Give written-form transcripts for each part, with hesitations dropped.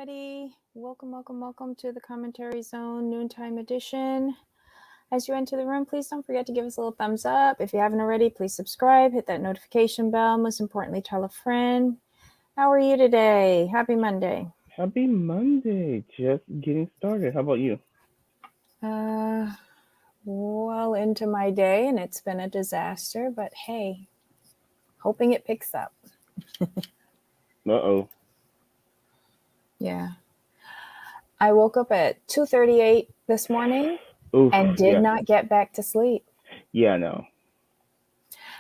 everybody. Welcome to the Commentary Zone Noontime Edition. As you enter the room, please don't forget to give us a little thumbs up. If you haven't already, please subscribe, hit that notification bell. Most importantly, tell a friend. How are you today? Happy Monday. Happy Monday. Just getting started. How about you? Uh, well into my day, and it's been a disaster, but hey, hoping it picks up. Uh-oh. Yeah. I woke up at 2:38 this morning Oof. and did Yeah. not get back to sleep. Yeah, no.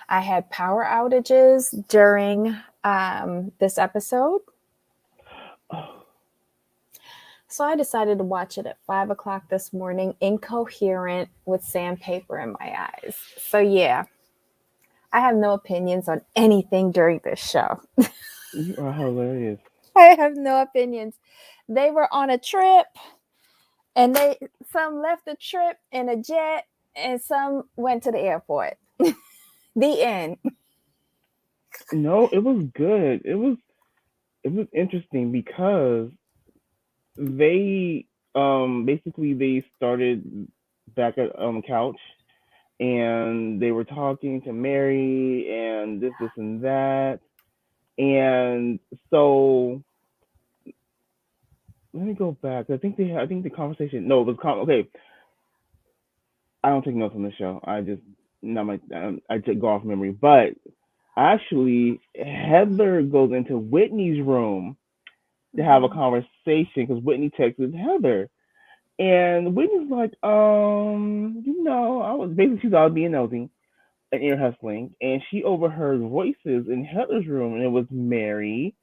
I had power outages during this episode. Oh, So I decided to watch it at 5 o'clock this morning, incoherent with sandpaper in my eyes. So, yeah, I have no opinions on anything during this show. you are hilarious. I have no opinions. They were on a trip and some left the trip in a jet and some went to the airport. The end. No, it was good. It was interesting because they basically they started back at couch and they were talking to Mary and this and that. And so let me go back. I think the conversation no, it was okay. I don't take notes on the show. I just not my I take go off memory. But actually, Heather goes into Whitney's room to have a Mhm. conversation because Whitney texted Heather, and Whitney's like, I was basically she's out being nosy and ear hustling, and she overheard voices in Heather's room, and it was Mary,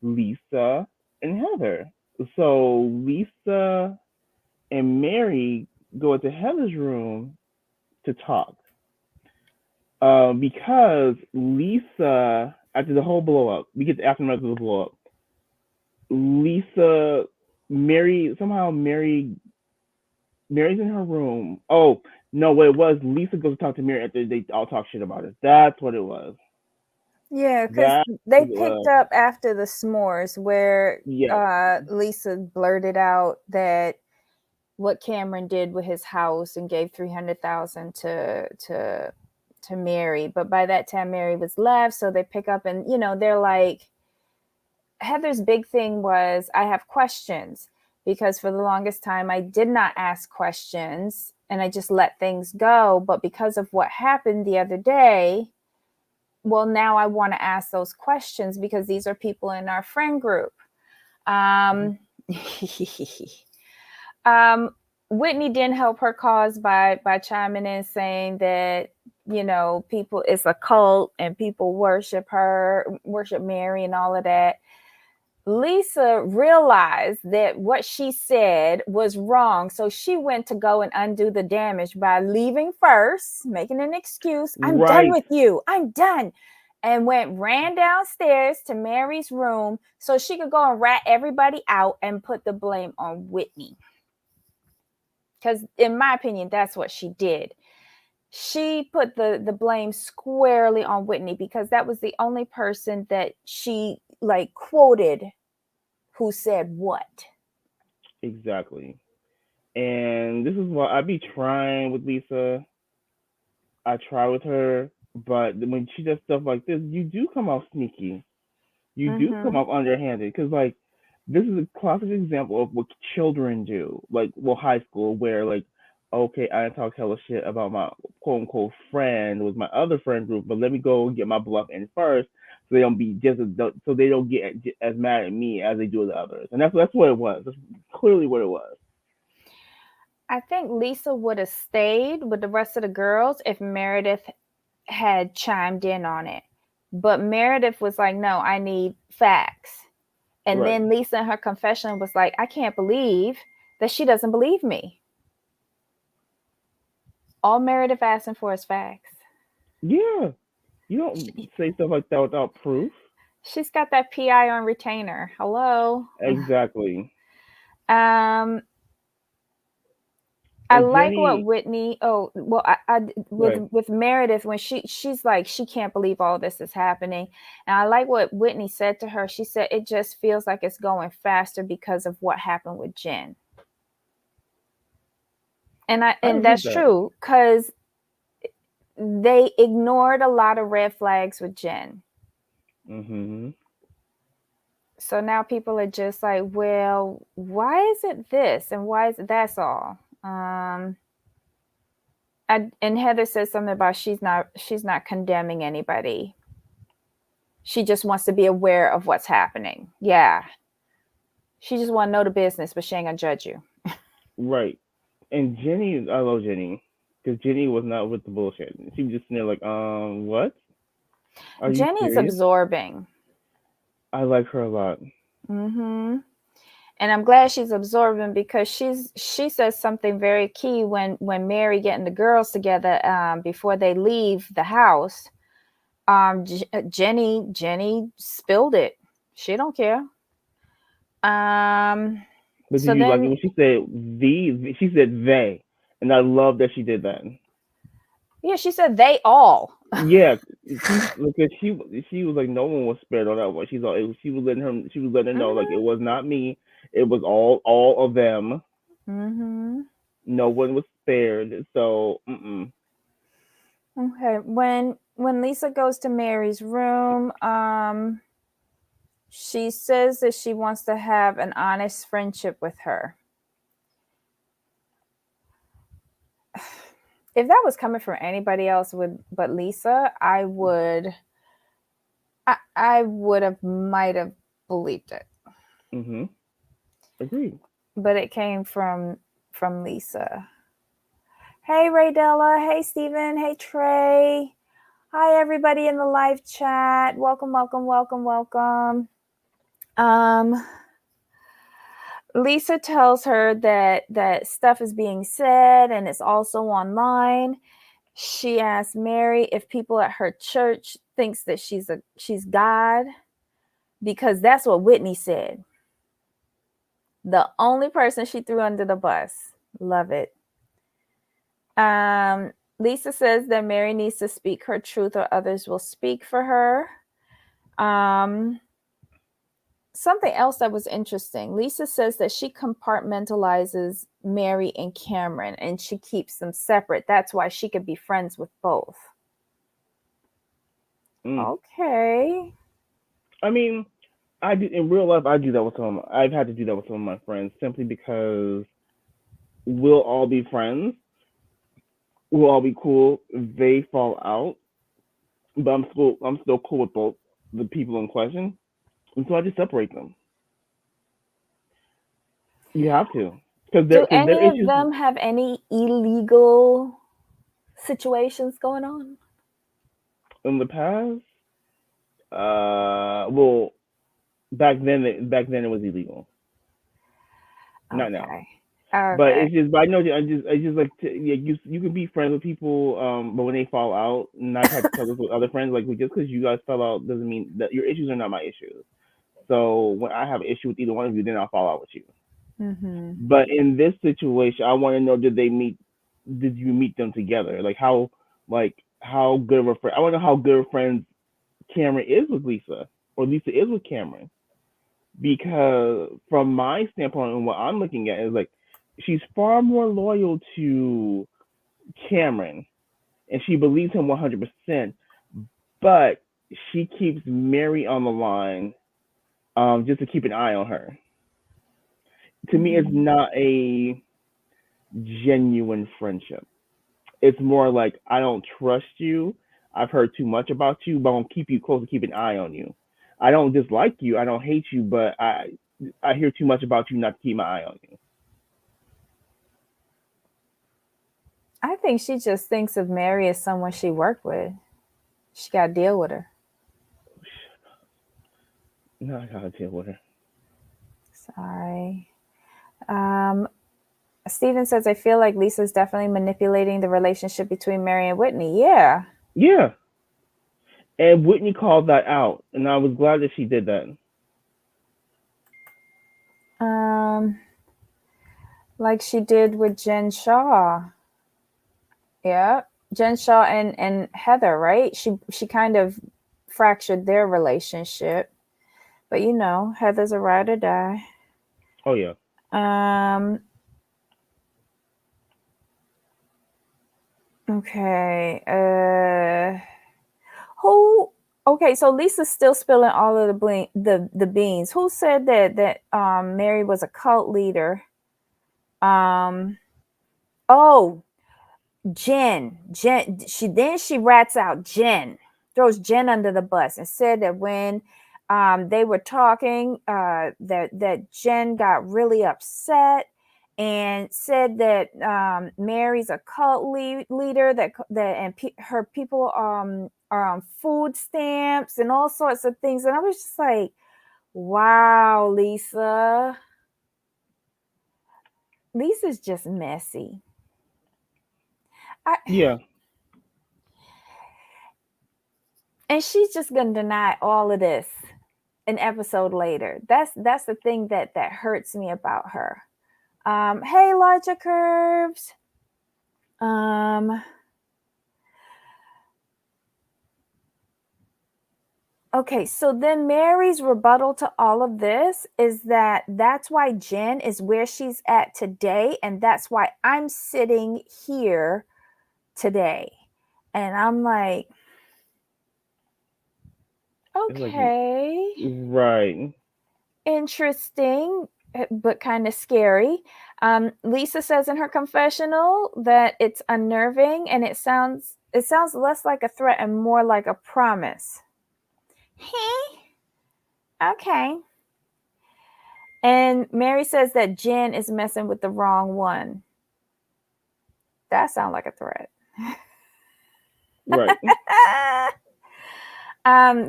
Lisa, and Heather. So Lisa and Mary go into Heather's room to talk. Because Lisa, after the whole blow up, we get the aftermath of the blow up. Lisa, Mary's in her room. Oh no, what it was, Lisa goes to talk to Mary after they all talk shit about her. That's what it was. Yeah, because That's they what it picked was. up after the s'mores where Yes, Lisa blurted out that what Cameron did with his house and gave 300,000 to Mary. But by that time, Mary was left, so they pick up and they're like, Heather's big thing was I have questions because for the longest time I did not ask questions and I just let things go. But because of what happened the other day, well, now I want to ask those questions because these are people in our friend group. Um, um, Whitney didn't help her cause by chiming in saying that people it's a cult and people worship Mary and all of that. Lisa realized that what she said was wrong. So she went to go and undo the damage by leaving first, making an excuse. I'm done right, with you. I'm done. And ran downstairs to Mary's room so she could go and rat everybody out and put the blame on Whitney. Because, in my opinion, that's what she did. She put the blame squarely on Whitney because that was the only person that she like quoted who said what. exactly. And this is why I be trying with Lisa. I try with her, but when she does stuff like this, you do come out sneaky. You do come Mm-hmm. off underhanded because like this is a classic example of what children do, like well high school where like okay I talk hella shit about my quote unquote friend with my other friend group, but let me go get my bluff in first so they don't be just as, so they don't get as mad at me as they do with the others, and that's what it was. That's clearly what it was. I think Lisa would have stayed with the rest of the girls if Meredith had chimed in on it. But Meredith was like, no, I need facts. And Right. then Lisa in her confession was like, I can't believe that she doesn't believe me. All Meredith asking for is facts. Yeah. You don't say stuff like that without proof. She's got that PI on retainer. Hello. Exactly. Um, I And like what Jenny, Whitney. Oh, well, I right. with Meredith when she's like she can't believe all this is happening, and I like what Whitney said to her. She said it just feels like it's going faster because of what happened with Jen, I and agree with that's that. true because they ignored a lot of red flags with Jen. Hmm. So now people are just like, well, why is it this and why is it that's all? Um, and Heather says something about she's not condemning anybody. She just wants to be aware of what's happening. Yeah, she just want to know the business, but she ain't gonna judge you. Right. And Jenny, I love Jenny because Jenny was not with the bullshit. She was just sitting there like, what? Are you Jenny's serious? absorbing. I like her a lot. Mm-hmm. And I'm glad she's absorbing because she says something very key when Mary getting the girls together before they leave the house. Jenny spilled it. She don't care. Um, But did so you like it then when she said she said they, and I love that she did that. yeah, she said they all. Yeah, she because she was like no one was spared on that one. She was letting her know like it Mm-hmm. was not me. It was all of them. Mm-hmm. No one was spared. So Okay. When Lisa goes to Mary's room, she says that she wants to have an honest friendship with her. If that was coming from anybody else with but Lisa, I would have might have believed it. mm-hmm. Agreed. But it came from Lisa. Hey Raydella, hey Steven, hey Trey. Hi everybody in the live chat. Welcome, welcome, welcome, welcome. Um Lisa tells her that stuff is being said and it's also online. She asks Mary if people at her church thinks that she's God because that's what Whitney said. The only person she threw under the bus. Love it. Lisa says that Mary needs to speak her truth or others will speak for her. Um, Something else that was interesting. Lisa says that she compartmentalizes Mary and Cameron and she keeps them separate. That's why she could be friends with both. Mm. Okay. I mean, I do in real life. I do that with I've had to do that with some of my friends simply because we'll all be friends. We'll all be cool. They fall out, but I'm still cool with both the people in question, and so I just separate them. You have to, Do because their any of issues them have any illegal situations going on? in the past. Well, back then it was illegal. Not now. Okay. But Okay. it's just, but I know, I just like to, yeah, you can be friends with people, but when they fall out, and I've had to tell this with other friends, like just because you guys fell out doesn't mean that your issues are not my issues. So when I have an issue with either one of you, then I'll fall out with you. Mm-hmm. But in this situation, I want to know, did you meet them together? Like how good of a friend? I want to know how good of friends Cameron is with Lisa, or Lisa is with Cameron, because from my standpoint and what I'm looking at is like she's far more loyal to Cameron and she believes him 100%, but she keeps Mary on the line just to keep an eye on her. To me, it's Mm-hmm. not a genuine friendship. It's more like I don't trust you. I've heard too much about you, but I'm gonna keep you close to keep an eye on you. I don't dislike you. I don't hate you, but I hear too much about you not to keep my eye on you. I think she just thinks of Mary as someone she worked with. She got to deal with her. No, I gotta deal with her. Sorry. Um, Steven says, I feel like Lisa's definitely manipulating the relationship between Mary and Whitney. Yeah. Yeah, and Whitney called that out, and I was glad that she did that. Um, like she did with Jen Shaw. Yeah, Jen Shaw and Heather, right? She kind of fractured their relationship, but Heather's a ride or die. Oh yeah. Um. Okay. Who? Okay, so Lisa's still spilling all of the beans. Who said that Mary was a cult leader? Um. Oh, Jen, she rats out Jen, throws Jen under the bus, and said that when they were talking, that Jen got really upset and said that Mary's a cult leader, her people are on food stamps and all sorts of things, and I was just like, wow, Lisa's just messy. I, Yeah. and she's just gonna deny all of this an episode later. That's the thing that hurts me about her. Hey, larger curves. Um, okay, so then Mary's rebuttal to all of this is that's why Jen is where she's at today, and that's why I'm sitting here today. And I'm like, It's like okay, right. interesting, but kind of scary. Lisa says in her confessional that it's unnerving and it sounds less like a threat and more like a promise. Hey, okay. And Mary says that Jen is messing with the wrong one. That sounds like a threat. Right.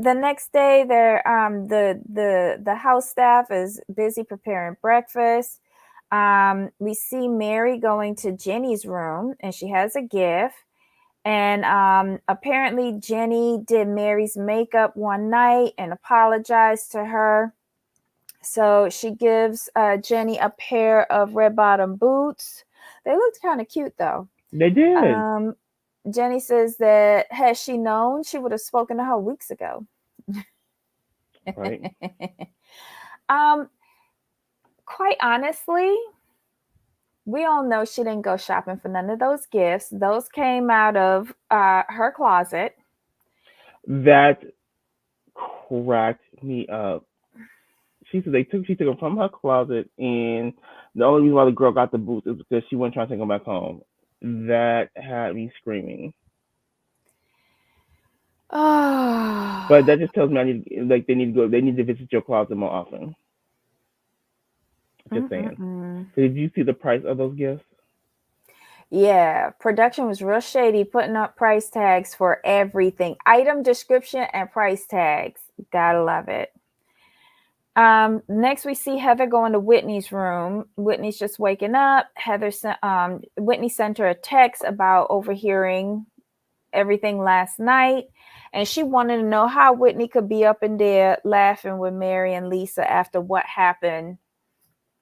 The next day, the house staff is busy preparing breakfast. We see Mary going to Jenny's room, and she has a gift. And apparently, Jenny did Mary's makeup one night and apologized to her. So she gives Jenny a pair of red bottom boots. They looked kind of cute, though. They did. Um, Jenny says that had she known, she would have spoken to her weeks ago. Right. um, quite honestly, we all know she didn't go shopping for none of those gifts. Those came out of her closet. That cracked me up. She took them from her closet, and the only reason why the girl got the boots is because she wasn't trying to take them back home. That had me screaming. Oh, But that just tells me I need like they need to visit your closet more often. Just saying. mm-mm-mm. So did you see the price of those gifts? Yeah, production was real shady, putting up price tags for everything. Item description and price tags. Gotta love it. Next we see Heather going to Whitney's room. Whitney's just waking up. Whitney sent her a text about overhearing everything last night, and she wanted to know how Whitney could be up in there laughing with Mary and Lisa after what happened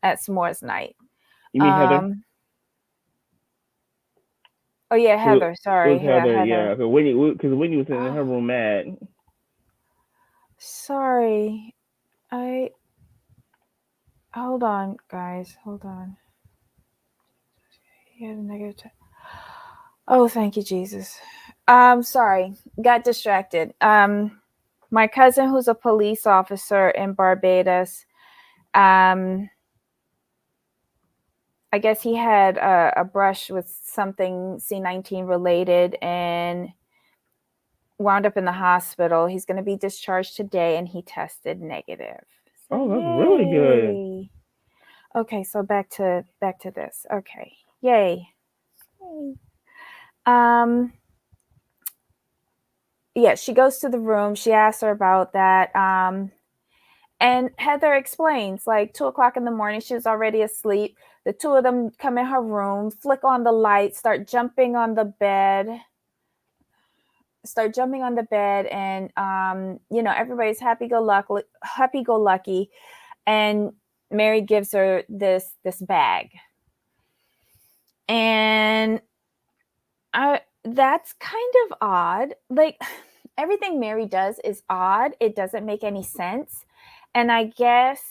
at S'mores night. You mean Heather? Um, oh yeah, Cause Heather. it Sorry, was yeah, Heather, Heather. yeah. Because Whitney was sitting in her Oh, room mad. sorry. I hold on, guys. Hold on. Yeah, negative. Oh, thank you, Jesus. Sorry, got distracted. My cousin, who's a police officer in Barbados, um, I guess he had a brush with something C-19 related and wound up in the hospital. He's going to be discharged today, and he tested negative. So Oh, that's really good. yay. Okay, so back to this. Okay, yay. Yay. Um, yeah, she goes to the room. She asks her about that. And Heather explains, like 2 o'clock in the morning, she was already asleep. The two of them come in her room, flick on the light, start jumping on the bed, and everybody's happy go lucky. And Mary gives her this bag, And I that's kind of odd. Like everything Mary does is odd. It doesn't make any sense. And I guess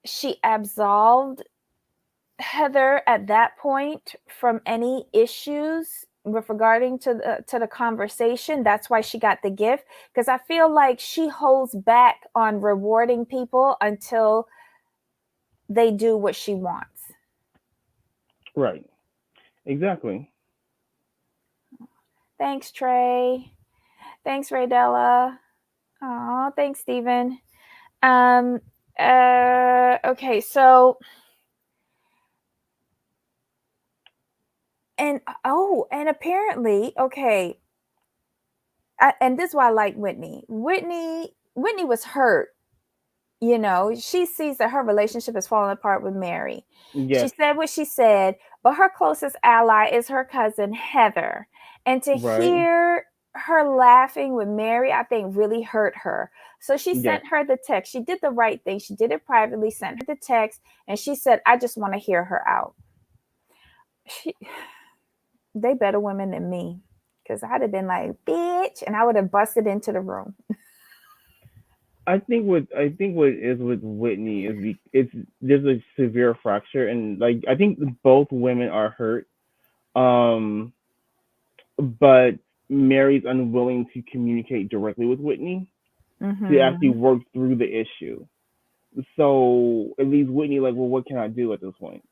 she absolved Heather at that point from any issues with regarding to the conversation. That's why she got the gift, because I feel like she holds back on rewarding people until they do what she wants. Right. Exactly. Thanks, Trey. Thanks, Raydella. Oh, thanks, Stephen. Um. Okay. So, and and apparently, okay. And this is why I like Whitney. Whitney was hurt. You know, she sees that her relationship is falling apart with Mary. She Yes. said what she said, but her closest ally is her cousin Heather. And to Right. hear her laughing with Mary, I think really hurt her. So she Yes. sent her the text. She did the right thing. She did it privately, sent her the text, and she said, I just want to hear her out. She, they better women than me. Because I'd have been like, bitch, and I would have busted into the room. I think what is with Whitney is it's there's a severe fracture, and like I think both women are hurt. Um, but Mary's unwilling to communicate directly with Whitney to actually Mm-hmm. work through the issue. So it leaves Whitney like, well, what can I do at this point?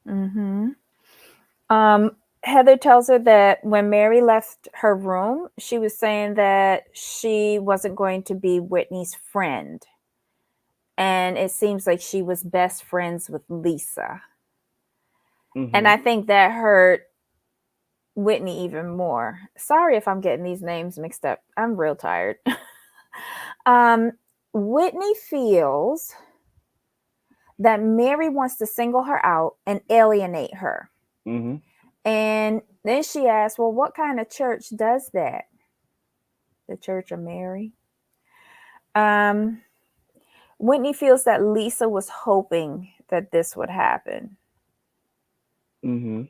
Mm-hmm. Um, Heather tells her that when Mary left her room, she was saying that she wasn't going to be Whitney's friend. And it seems like she was best friends with Lisa. And Hmm. I think that hurt Whitney even more. Sorry if I'm getting these names mixed up. I'm real tired. um, Whitney feels that Mary wants to single her out and alienate her. Hmm. And then she asked, well, what kind of church does that? The Church of Mary. Um, Whitney feels that Lisa was hoping that this would happen. Hmm.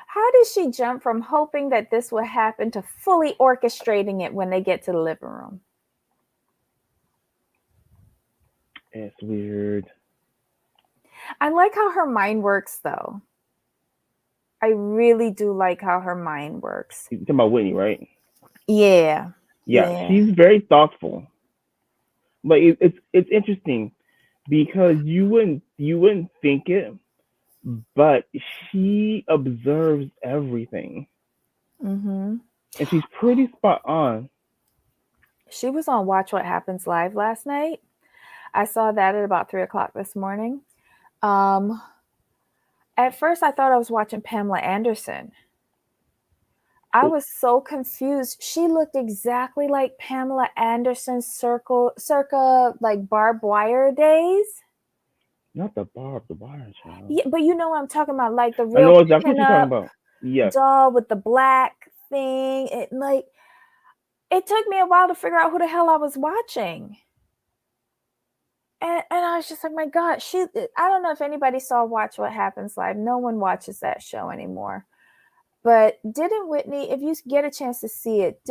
How does she jump from hoping that this would happen to fully orchestrating it when they get to the living room? It's weird. I like how her mind works, though. I really do like how her mind works. You're talking about Whitney, right? Yeah, Yeah, yeah. she's very thoughtful. But it's interesting because you wouldn't think it, but she observes everything, Mm-hmm. and she's pretty spot on. She was on Watch What Happens Live last night. I saw that at about 3 o'clock this morning. Um, at first, I thought I was watching Pamela Anderson. I Oh, was so confused. She looked exactly like Pamela Anderson's circa like barbed wire days. not the Barb, the Wire Child. Yeah, but you know what I'm talking about, like the I real know exactly what you're talking pinup about. Yes. doll with the black thing. It took me a while to figure out who the hell I was watching. And I was just like, my God, I don't know if anybody saw Watch What Happens Live. No one watches that show anymore. But didn't Whitney, if you get a chance to see it,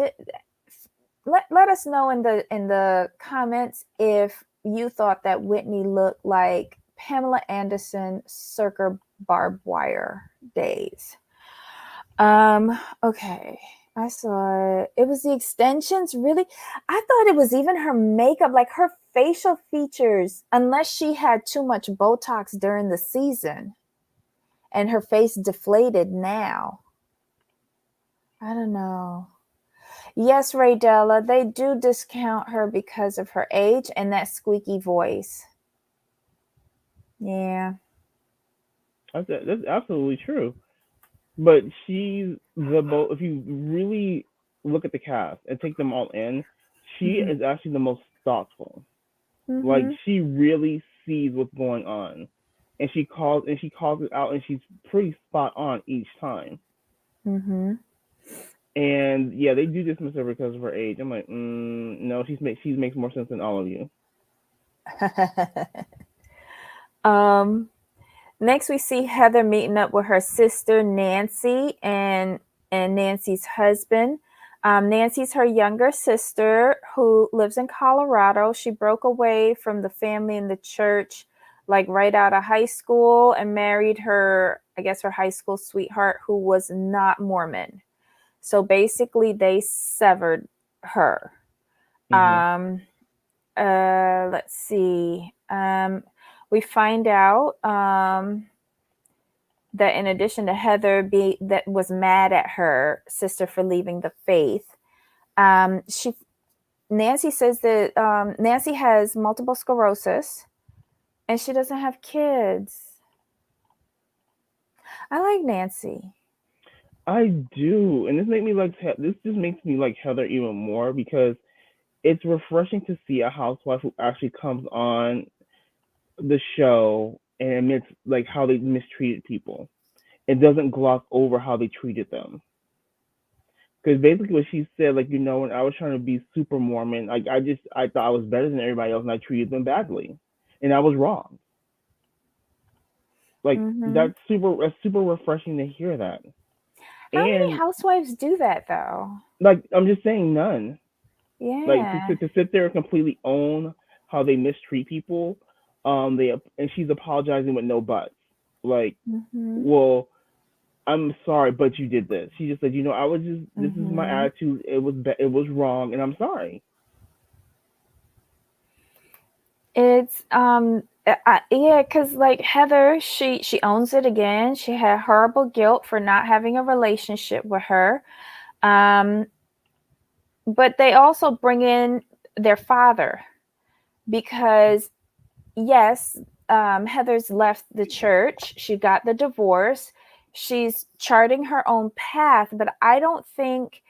let us know in the comments if you thought that Whitney looked like Pamela Anderson circa barbed wire days. Okay. I saw it. It was the extensions, really. I thought it was even her makeup, like her facial features, unless she had too much Botox during the season and her face deflated now. I don't know. Yes, Raydella, they do discount her because of her age and that squeaky voice. Yeah. That's absolutely true. But she's the most. If you really look at the cast and take them all in, she Mm-hmm. is actually the most thoughtful. Like Mm-hmm. she really sees what's going on, and she calls it out, and she's pretty spot on each time. Mm-hmm. And yeah, they do dismiss her because of her age. I'm like, no, she makes more sense than all of you. um, Next, we see Heather meeting up with her sister Nancy and Nancy's husband. Nancy's her younger sister who lives in Colorado. She broke away from the family and the church like right out of high school and married her, I guess, her high school sweetheart who was not Mormon. So basically, they severed her. Mhm. Um, let's see. We find out that in addition to Heather be that was mad at her sister for leaving the faith, she Nancy says that Nancy has multiple sclerosis and she doesn't have kids. I like Nancy. I do, and this just makes me like Heather even more because it's refreshing to see a housewife who actually comes on the show and admits like how they mistreated people. It doesn't gloss over how they treated them. Because basically what she said, like, when I was trying to be super Mormon, like I thought I was better than everybody else and I treated them badly. And I was wrong. Like Mm-hmm. that's super refreshing to hear that. How many And housewives do that though? like I'm just saying none. Like Yeah. to sit there and completely own how they mistreat people, they and she's apologizing with no buts. Like, Mm-hmm. well, I'm sorry, but you did this. She just said, I was just this is my Mm-hmm. attitude. It was wrong, and I'm sorry. It's yeah, cause like Heather, she owns it again. She had horrible guilt for not having a relationship with her. Um, but they also bring in their father because yes, Heather's left the church. She got the divorce. She's charting her own path, but I don't think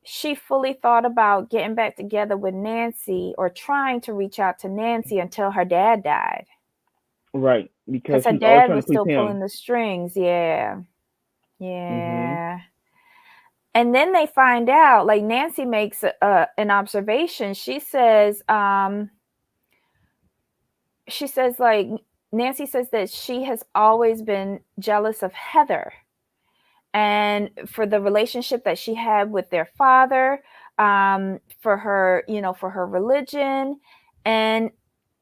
she fully thought about getting back together with Nancy or trying to reach out to Nancy until her dad died. Right, because Because her she was always dad trying to was please still him. pulling the strings. Yeah. Mhm. Yeah. And then they find out, like Nancy makes an observation. She says, like, Nancy says that she has always been jealous of Heather and for the relationship that she had with their father, for her, for her religion. And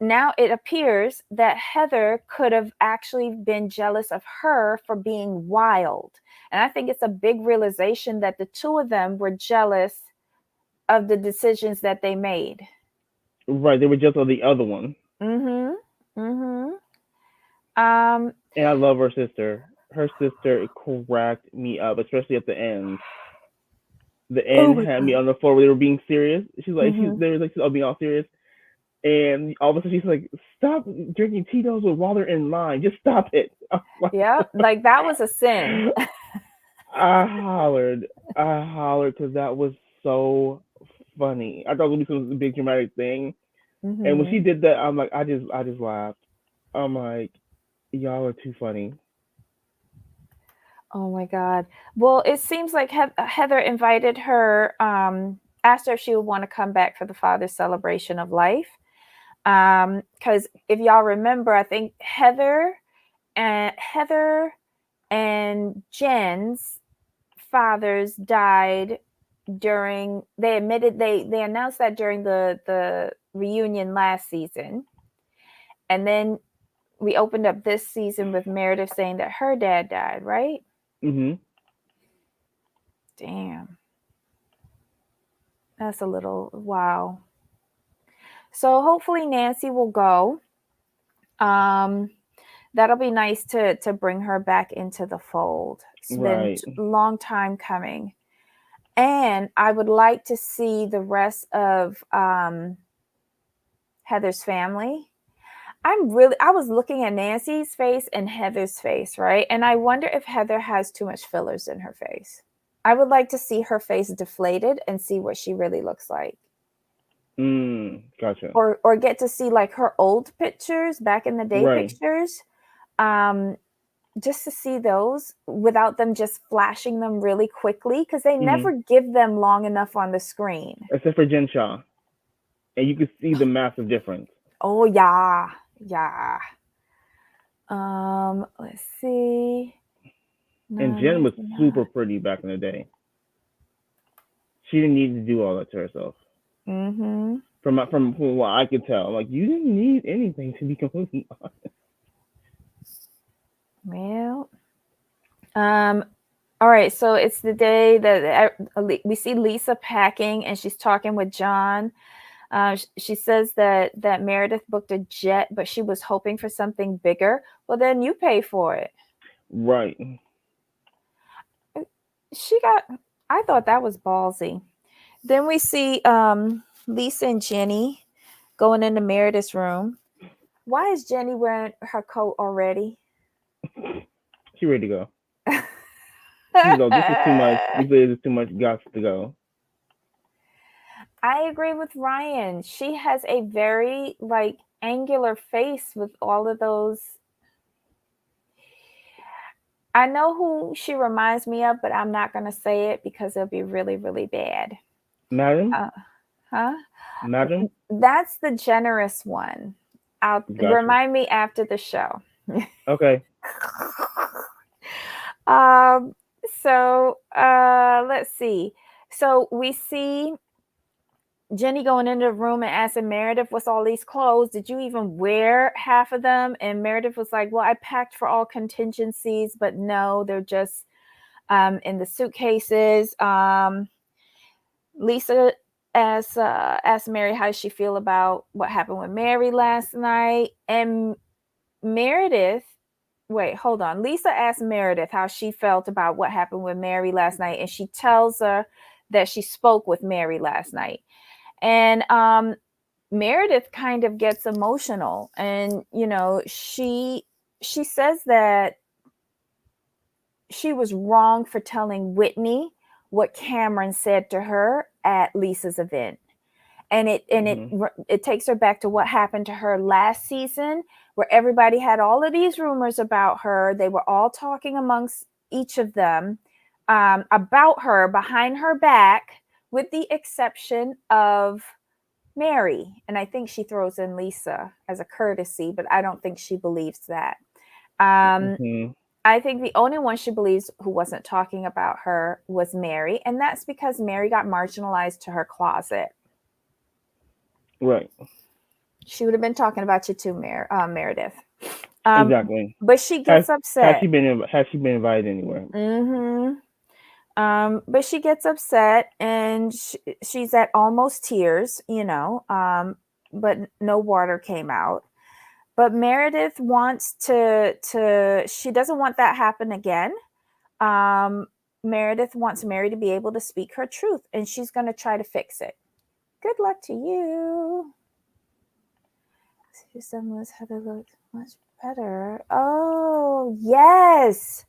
now it appears that Heather could have actually been jealous of her for being wild. And I think it's a big realization that the two of them were jealous of the decisions that they made. Right, they were just on the other one, Mhm. Mhm. Um and I love her sister. Her sister cracked me up, especially at the end. The Oh end my had me god. on the floor where they were being serious. Mhm. They were like, being all serious, and all of a sudden she's like, "Stop drinking Tito's while they're in line. Just stop it." I'm like, Yeah, like that was a sin. I hollered, I hollered because that was so funny. I thought it was gonna be some big dramatic thing, and when she Mhm. did that, I'm like, I just laughed. I'm like, y'all are too funny. Oh my God. Well, it seems like Heather invited her, asked her if she would want to come back for the father's celebration of life. Because if y'all remember, I think Heather and Jen's fathers died during. They admitted they announced that during the reunion last season, and then we opened up this season with Meredith saying that her dad died. Right? Mhm. Damn. That's a little wow. So hopefully Nancy will go. Um, that'll be nice to bring her back into the fold. It's been Right. a long time coming, and I would like to see the rest of Heather's family. I was looking at Nancy's face and Heather's face, right? And I wonder if Heather has too much fillers in her face. I would like to see her face deflated and see what she really looks like. Gotcha. Or get to see like her old pictures, back in the day Right. pictures, um just to see those without them just flashing them really quickly because they Mhm. never give them long enough on the screen. Except for Jen Shaw, and you could see the massive difference. Oh yeah, yeah. Let's see. And No, Jen maybe was super not. pretty back in the day. She didn't need to do all that to herself. Mm-hmm. From what I could tell, like you didn't need anything to be completely honest. Well, um, all right. So it's the day that we see Lisa packing, and she's talking with John. She says that Meredith booked a jet, but she was hoping for something bigger. Well, then you pay for it. Right. She got. I thought that was ballsy. Then we see Lisa and Jenny going into Meredith's room. Why is Jenny wearing her coat already? She ready to go. She's like, this is too much. These ladies is too much guts to go. I agree with Ryan. She has a very like angular face with all of those. I know who she reminds me of, but I'm not going to say it because it'll be really, really bad. Madam, Uh, huh? madam, That's the generous one. I'll gotcha. remind me after the show. Okay. um, let's see. So we see Jenny going into the room and asking Meredith, what's all these clothes? Did you even wear half of them? And Meredith was like, well, I packed for all contingencies, but no, they're just in the suitcases. Lisa asked Mary how she feel about what happened with Mary last night. And Meredith, wait, hold on. Lisa asked Meredith how she felt about what happened with Mary last night. And she tells her that she spoke with Mary last night. And Meredith kind of gets emotional, and she says that she was wrong for telling Whitney what Cameron said to her at Lisa's event. And Mhm. it takes her back to what happened to her last season, where everybody had all of these rumors about her. They were all talking amongst each of them about her behind her back, with the exception of Mary. And I think she throws in Lisa as a courtesy, but I don't think she believes that. Um, Mhm. I think the only one she believes who wasn't talking about her was Mary, and that's because Mary got marginalized to her closet. Right. She would have been talking about you too, Meredith. Um, Exactly. but she Has gets upset. has she been invited anywhere? Mm-hmm. But she gets upset, and she's at almost tears, but no water came out. But Meredith wants to she doesn't want that happen again. Um, Meredith wants Mary to be able to speak her truth, and she's going to try to fix it. Good luck to you. Susan was had to look much better. Oh, yes.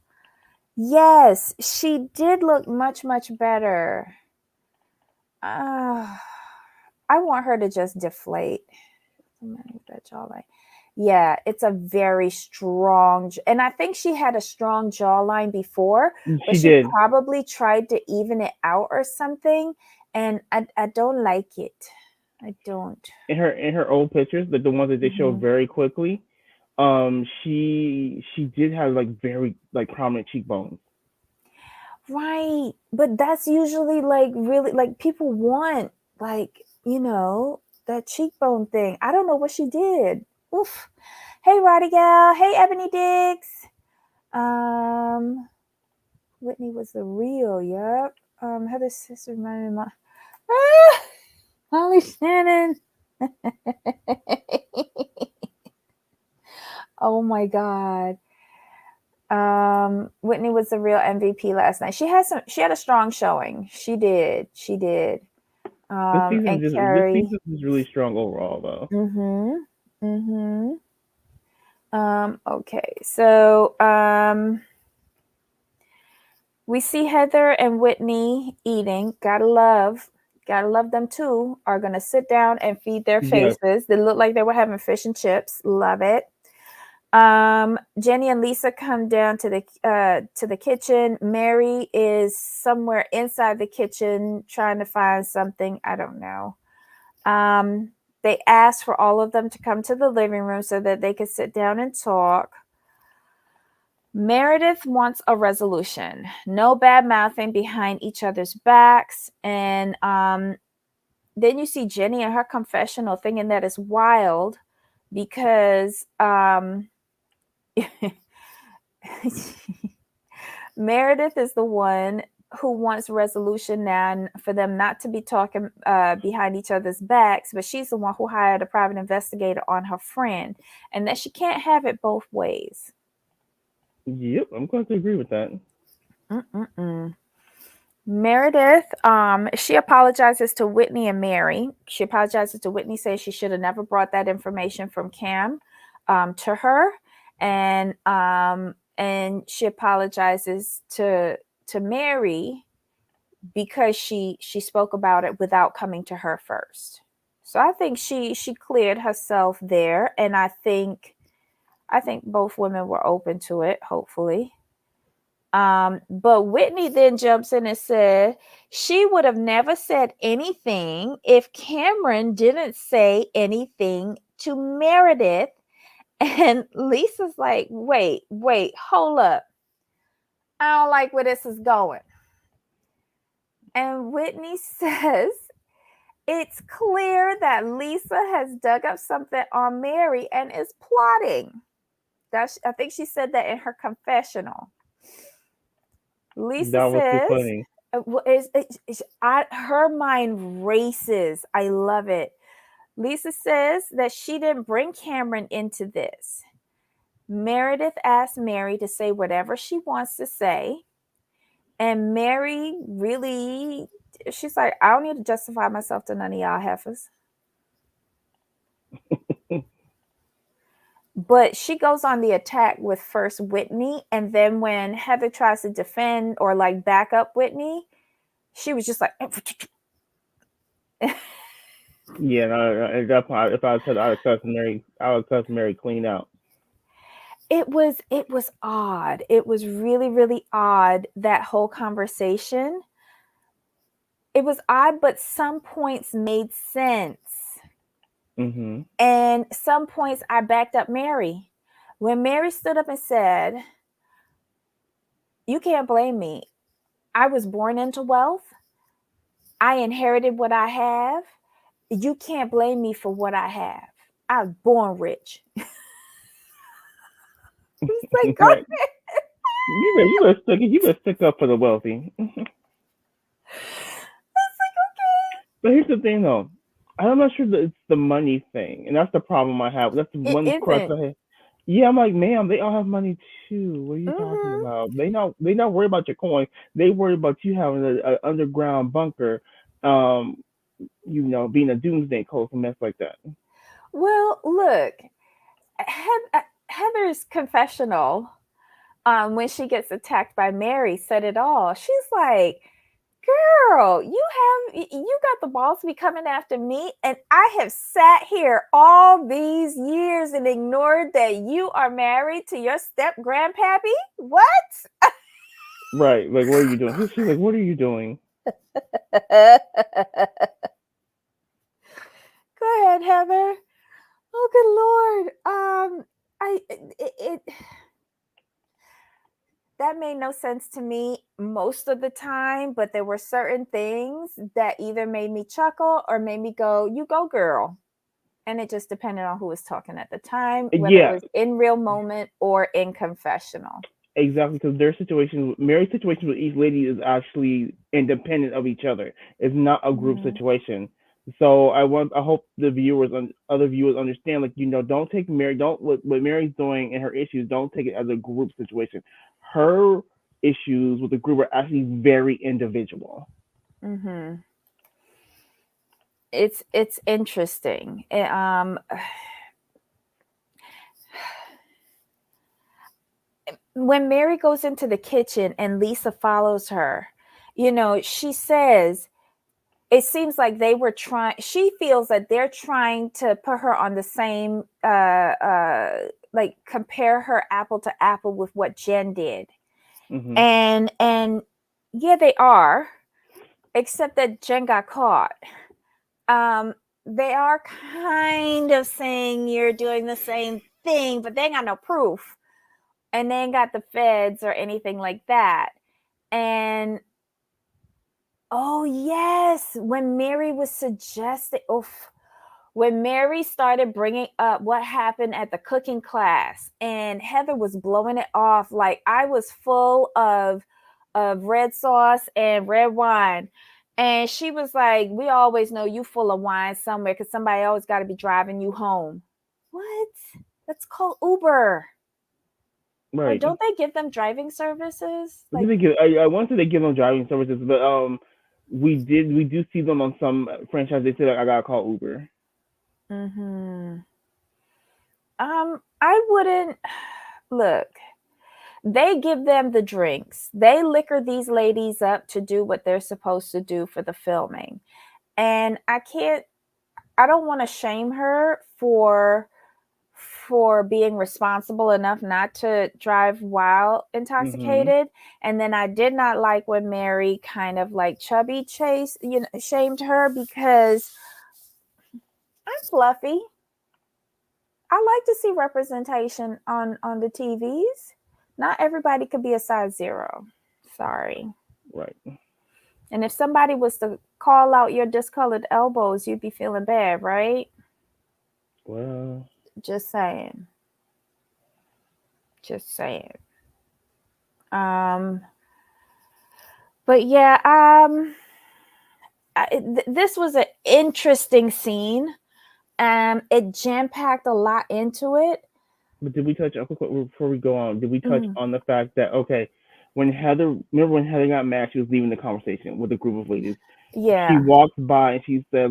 Yes, she did look much, much better. Uh, I want her to just deflate. That jawline. Yeah, it's a very strong, and I think she had a strong jawline before, but She she did. probably tried to even it out or something, and I don't like it. I don't. In her old pictures, the ones that they show Mhm. very quickly, she did have like very like prominent cheekbones. Right, but that's usually like really like people want like that cheekbone thing. I don't know what she did. Oof. Hey, Roddy Gal. Hey, Ebony Diggs. Um, Whitney was the real, yep. Heather's sister reminded me of Molly Shannon. Oh my God. Whitney was the real MVP last night. She had a strong showing. She did. She did. And This Carrie. season is really strong overall though. Mm-hmm. Mm-hmm. Okay. So we see Heather and Whitney eating. Gotta love them too. Are gonna sit down and feed their Yes. faces. They look like they were having fish and chips. Love it. Jenny and Lisa come down to the kitchen. Mary is somewhere inside the kitchen trying to find something. I don't know. They asked for all of them to come to the living room so that they could sit down and talk. Meredith wants a resolution, no bad mouthing behind each other's backs. And then you see Jenny in her confessional thinking that is wild because Meredith is the one who wants resolution now and for them not to be talking behind each other's backs, but she's the one who hired a private investigator on her friend, and that she can't have it both ways. Yep, I'm going to agree with that. Mm-mm-mm. Meredith, she apologizes to Whitney and Mary. She apologizes to Whitney, saying she should have never brought that information from Cam to her, and she apologizes to Mary because she spoke about it without coming to her first. So I think she cleared herself there, and I think both women were open to it. Hopefully. But Whitney then jumps in and said she would have never said anything if Cameron didn't say anything to Meredith. And Lisa's like, wait, hold up. I don't like where this is going. And Whitney says, it's clear that Lisa has dug up something on Mary and is plotting. I think she said that in her confessional. Lisa That was too says, funny. her mind races. I love it. Lisa says that she didn't bring Cameron into this. Meredith asked Mary to say whatever she wants to say. And Mary really, she's like, I don't need to justify myself to none of y'all heifers. But she goes on the attack with first Whitney. And then when Heather tries to defend or like back up Whitney, she was just like, Yeah, no, at that point, if I said I would cuss Mary clean out. it was odd. It was really odd, that whole conversation. It was odd, but some points made sense. Mhm. And some points I backed up Mary. When Mary stood up and said, you can't blame me. I was born into wealth. I inherited what I have. You can't blame me for what I have. I was born rich. It's like, go Right. ahead. You better stick up for the wealthy. It's like, But here's the thing, though. I'm not sure that it's the money thing, and that's the problem I have. That's the okay. It one crux isn't. I have. Yeah, I'm like, ma'am, they all have money too. What are you talking Mm-hmm. about? They not worried about your coin. They worry about you having a underground bunker, um, being a doomsday cult and mess like that. Well, look, Heather's confessional, when she gets attacked by Mary, said it all. She's like, girl, you got the balls to be coming after me, and I have sat here all these years and ignored that you are married to your step grandpappy. What? Right? Like, what are you doing? She's like, what are you doing? Go ahead, Heather. Oh, good Lord. It that made no sense to me most of the time, but there were certain things that either made me chuckle or made me go, you go, girl. And it just depended on who was talking at the time, whether it Yeah, was in real moment or in confessional. exactly, because their situation, Mary's situation with each lady is actually independent of each other. It's not a group Mm-hmm. situation. So I hope the viewers, other viewers understand, like, don't take Mary, don't what Mary's doing and her issues, don't take it as a group situation. Her issues with the group are actually very individual. Mm-hmm. It's interesting. When Mary goes into the kitchen and Lisa follows her, she says, it seems like they were trying, she feels that they're trying to put her on the same, like compare her apple to apple with what Jen did. Hmm. And yeah, they are, except that Jen got caught. Um, they are kind of saying you're doing the same thing, but they ain't got no proof. and they ain't got the feds or anything like that. And oh yes, when Mary was suggesting, oof, when Mary started bringing up what happened at the cooking class, and Heather was blowing it off like I was full of red sauce and red wine. And she was like, "We always know you full of wine somewhere because somebody always got to be driving you home." What? That's called Uber. Or Right. don't they give them driving services? I think Like, they give. I want to say they give them driving services, but we do see them on some franchise. They say like I gotta call Uber. mm-hmm. I wouldn't look. They give them the drinks. They liquor these ladies up to do what they're supposed to do for the filming. And I don't want to shame her for being responsible enough not to drive while Mhm. intoxicated. And then I did not like when Mary kind of like chubby chase, shamed her because I'm fluffy. I like to see representation on the TVs. Not everybody could be a size zero. Sorry. Right. And if somebody was to call out your discolored elbows, you'd be feeling bad, right? Well. Just saying. Just saying. Um, but yeah, this was an interesting scene. It jam packed a lot into it. But did we touch before we go on? Did we touch Mm, on the fact that okay, remember when Heather got mad, she was leaving the conversation with a group of ladies. She yeah, walked by and she said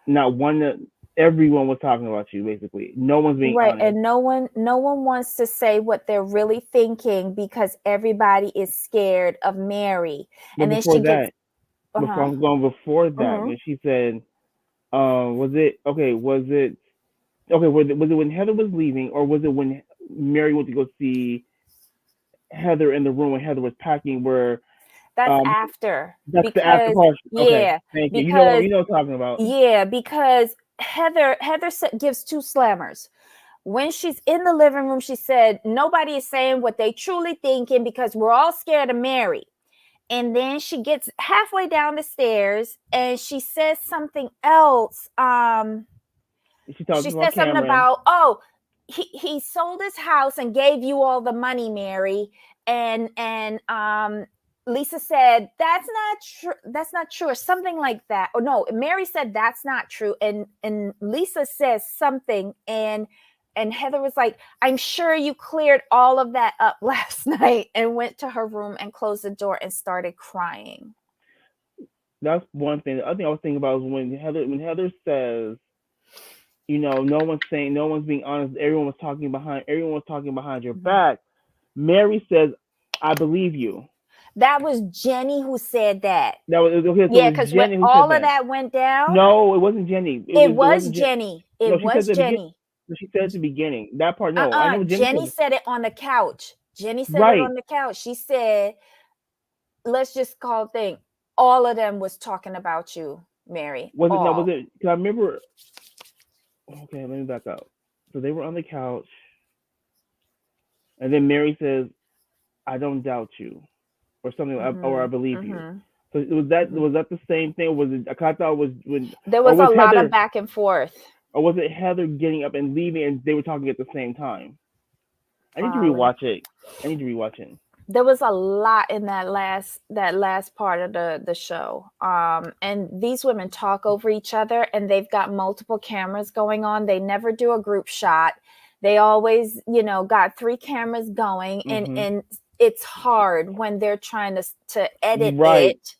not one, everyone was talking about you basically. No one's being right. honest. And no one wants to say what they're really thinking because everybody is scared of Mary. But And then she before gets, that, uh-huh, before that, uh-huh. when she said, was it okay? Was it when Heather was leaving, or was it when Mary went to go see Heather in the room when Heather was packing? Where That's um, after that's the after because part. Okay, yeah, thank you. because You know what I'm talking about. yeah, because Heather gives two slammers. When she's in the living room, she said nobody is saying what they truly thinking because we're all scared of Mary. And then she gets halfway down the stairs and she says something else. She talks She about said something Cameron. about, oh, he sold his house and gave you all the money, Mary. And Lisa said that's not true. That's not true, or something like that. Or no, Mary said that's not true, and Lisa says something, and Heather was like, I'm sure you cleared all of that up last night, and went to her room and closed the door and started crying. That's one thing. The other thing I was thinking about was when Heather says, no one's being honest. Everyone was talking behind your Mhm. back. Mary says, I believe you. That was Jenny who said that. That was okay. So Yeah, it was because when Jenny who said all of that. that went down, No, it wasn't Jenny. it It was wasn't Jenny. Jenny. It No, she said was at the beginning. Jenny. She said at the beginning that part. No, I know Jenny Jenny said said it on the couch. Jenny said it right. on the couch. She said, let's just call thing. All of them was talking about you, Mary. Was it no? Was All. it? Cause I remember. Okay, let me back up. So they were on the couch, and then Mary says, "I don't doubt you," or something, or "I Mm-hmm. believe you." Mm-hmm. So Mm-hmm. was that the same thing? Or was it? I thought it was when, There or was was a lot of Heather, back and forth. or was it Heather getting up and leaving, and they were talking at the same time? I need to Um, rewatch it. I need to rewatch it. there was a lot in that last part of the show, and these women talk over each other, and they've got multiple cameras going on. They never do a group shot. They always got three cameras going, and Mhm. and it's hard when they're trying to edit Right. it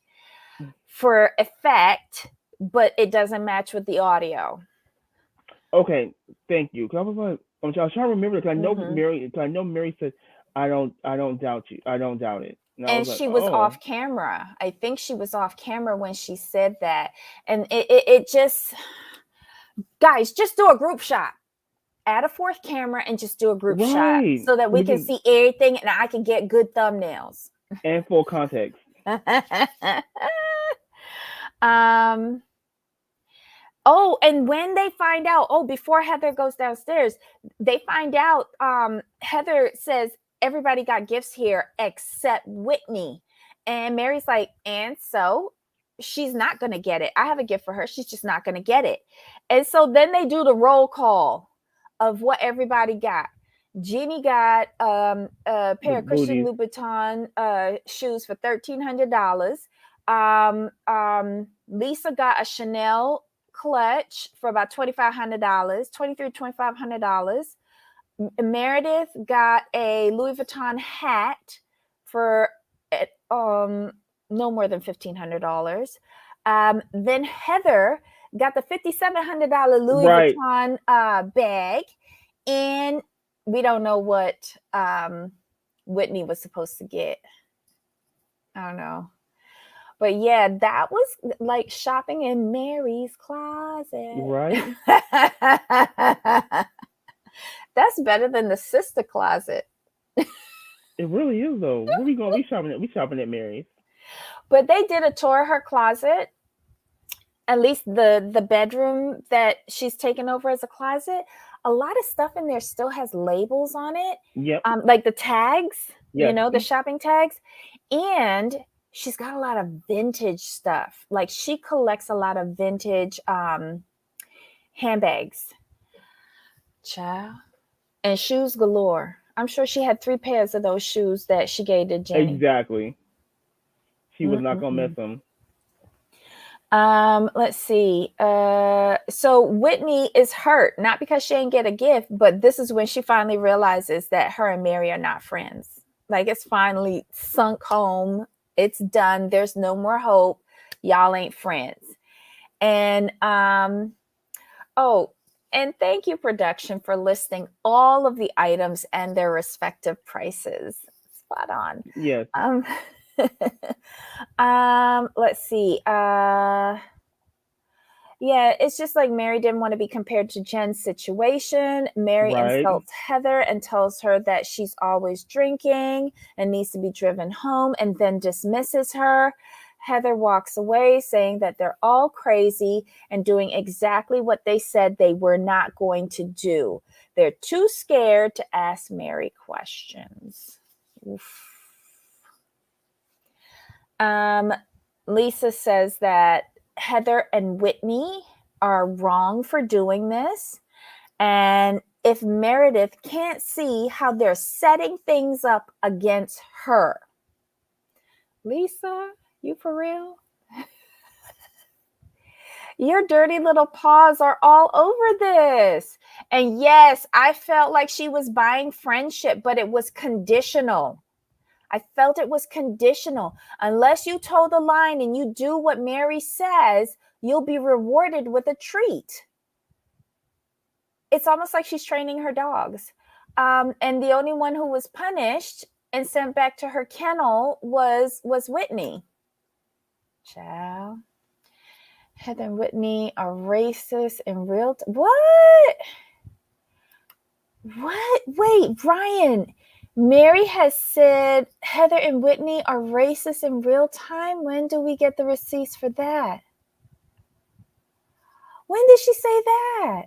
for effect, but it doesn't match with the audio. Okay, thank you. Cause I was trying to remember. Hmm. Cause I know Mary said, I don't doubt you. I don't doubt it." And I was And like, she was "Oh, off camera. I think she was off camera when she said that. And it just, guys, just do a group shot. Add a fourth camera and just do a group shot right." so that So we we can can see everything and I can get good thumbnails. and full context. um, Oh, and when they find out, before Heather goes downstairs, they find out Heather says everybody got gifts here except Whitney. And Mary's like, and so she's not going to get it. I have a gift for her. She's just not going to get it. And so then they do the roll call of what everybody got. Jeannie got a The pair of Christian booties. Louboutin shoes for $1,300. Lisa got a Chanel clutch for about $2,500, $2,500. Meredith got a Louis Vuitton hat for no more than $1,500. Then Heather got the $5,700 Louis Right. Vuitton bag, and we don't know what Whitney was supposed to get. I don't know. But yeah, that was like shopping in Mary's closet. Right. That's better than the sister closet. It really is though. Where we going? We shopping at Mary's. But they did a tour of her closet. At least the bedroom that she's taken over as a closet. A lot of stuff in there still has labels on it. Yep. Like the tags, Yes. the shopping tags. And she's got a lot of vintage stuff. Like she collects a lot of vintage handbags. Child. And shoes galore. I'm sure she had 3 pairs of those shoes that she gave to Jenny. Exactly. She was not gonna miss them. Let's see. So Whitney is hurt, not because she didn't get a gift, but this is when she finally realizes that her and Mary are not friends. Like it's finally sunk home. It's done. There's no more hope. Y'all ain't friends. And and thank you, production, for listing all of the items and their respective prices. Spot on. Yes. Let's see. Yeah, it's just like Mary didn't want to be compared to Jen's situation. Mary insults Heather and tells her that she's always drinking and needs to be driven home, and then dismisses her. Heather walks away saying that they're all crazy and doing exactly what they said they were not going to do. They're too scared to ask Mary questions. Oof. Lisa says that Heather and Whitney are wrong for doing this. And if Meredith can't see how they're setting things up against her. Lisa, you for real? Your dirty little paws are all over this. And yes, I felt like she was buying friendship, but it was conditional. I felt it was conditional. Unless you toe the line and you do what Mary says, you'll be rewarded with a treat. It's almost like she's training her dogs. And the only one who was punished and sent back to her kennel was Whitney. Child. Heather and Whitney are racist in real time. What? Wait, Brian. Mary has said Heather and Whitney are racist in real time. When do we get the receipts for that? When did she say that?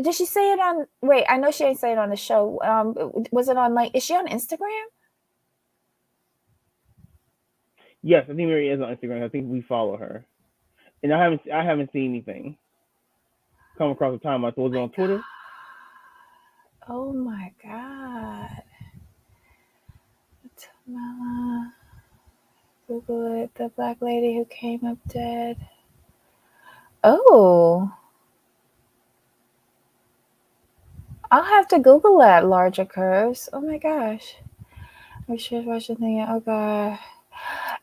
Did she say it on? Wait, I know she ain't say it on the show. Was it on is she on Instagram? Yes, I think Mary is on Instagram. I think we follow her, and I haven't seen anything come across the time. I was on Twitter. God. Oh my God. Google it. The black lady who came up dead. Oh. I'll have to Google that, larger curves. Oh my gosh. We should watch the thing. Oh God.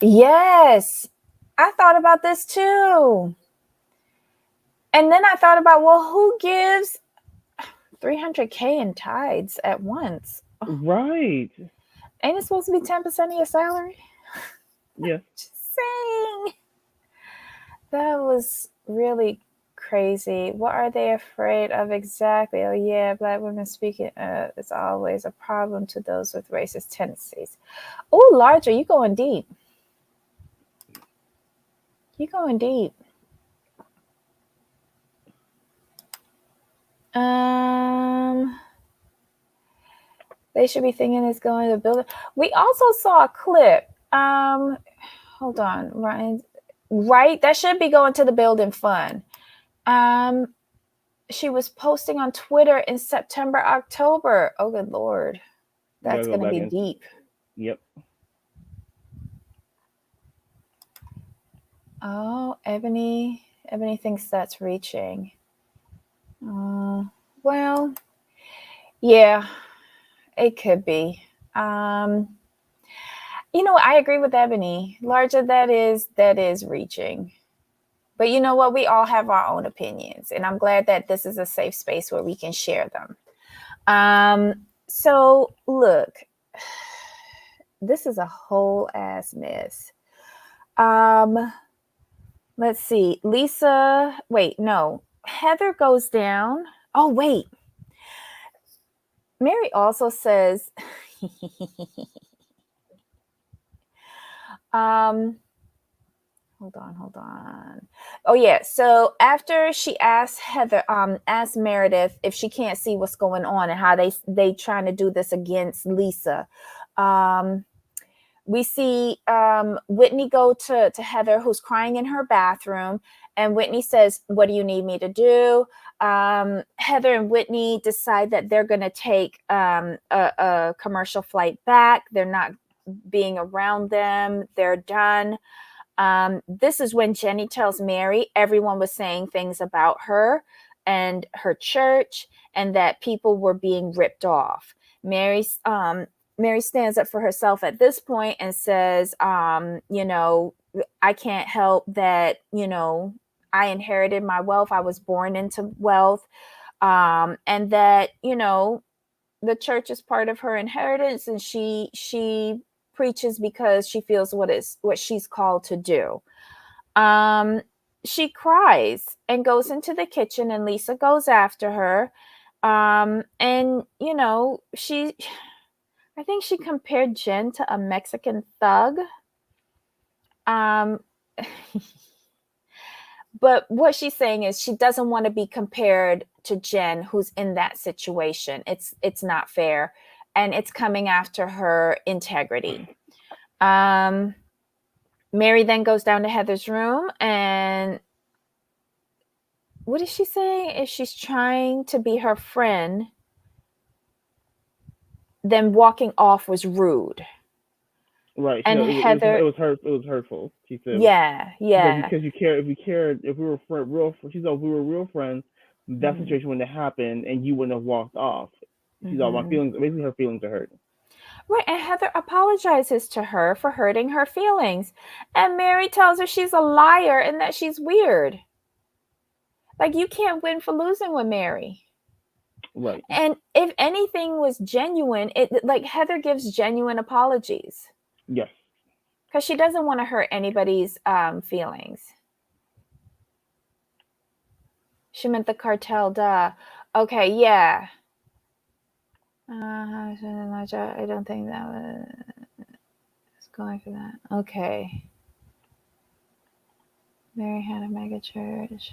Yes. I thought about this too. And then I thought about, well, who gives $300K in tithes at once? Right. Ain't it supposed to be 10% of your salary? Yes. Just saying. That was really crazy. What are they afraid of exactly? Oh yeah, black women speaking is always a problem to those with racist tendencies. Oh, larger, you going deep. You going deep. Um, they should be thinking it's going to build. We also saw a clip. Hold on, Ryan. Right, that should be going to the building fund. Um, she was posting on Twitter in September, October. Oh, good lord, You gotta that's go going to back be and deep. yep. Oh, Ebony thinks that's reaching. Well, yeah, it could be. Um, I agree with Ebony. Larger that is reaching. But you know what? We all have our own opinions, and I'm glad that this is a safe space where we can share them. So look, this is a whole ass mess. Um, let's see. Lisa, wait, no. Heather goes down. Oh, wait. Mary also says, um, hold on. Oh yeah. So after she asks Meredith if she can't see what's going on and how they trying to do this against Lisa. Um, we see Whitney go to Heather, who's crying in her bathroom, and Whitney says, "What do you need me to do?" Heather and Whitney decide that they're going to take a commercial flight back. They're not being around them. They're done. This is when Jenny tells Mary everyone was saying things about her and her church, and that people were being ripped off. Mary stands up for herself at this point and says, I can't help that, I inherited my wealth. I was born into wealth. And that, the church is part of her inheritance, and she preaches because she feels what she's called to do. Um, she cries and goes into the kitchen, and Lisa goes after her. And I think she compared Jen to a Mexican thug. Um, but what she's saying is she doesn't want to be compared to Jen, who's in that situation. It's not fair, and it's coming after her integrity. Um, Mary then goes down to Heather's room, and what is she saying? If she's trying to be her friend, then walking off was rude. Right. She And said Heather, it was hurtful. She said yeah, she's like yeah. because you care if you cared if we were real. She's like if we were real friends, that Mm-hmm. situation wouldn't have happened and you wouldn't have walked off. She's all my Mm-hmm. feelings. Basically, her feelings are hurt. Right, and Heather apologizes to her for hurting her feelings. And Mary tells her she's a liar and that she's weird. Like, you can't win for losing with Mary. Right. And if anything was genuine, it like Heather gives genuine apologies Yes. because she doesn't want to hurt anybody's feelings. She meant the cartel, duh. Okay, yeah. I don't think that was going for that. Okay. Mary had a mega church.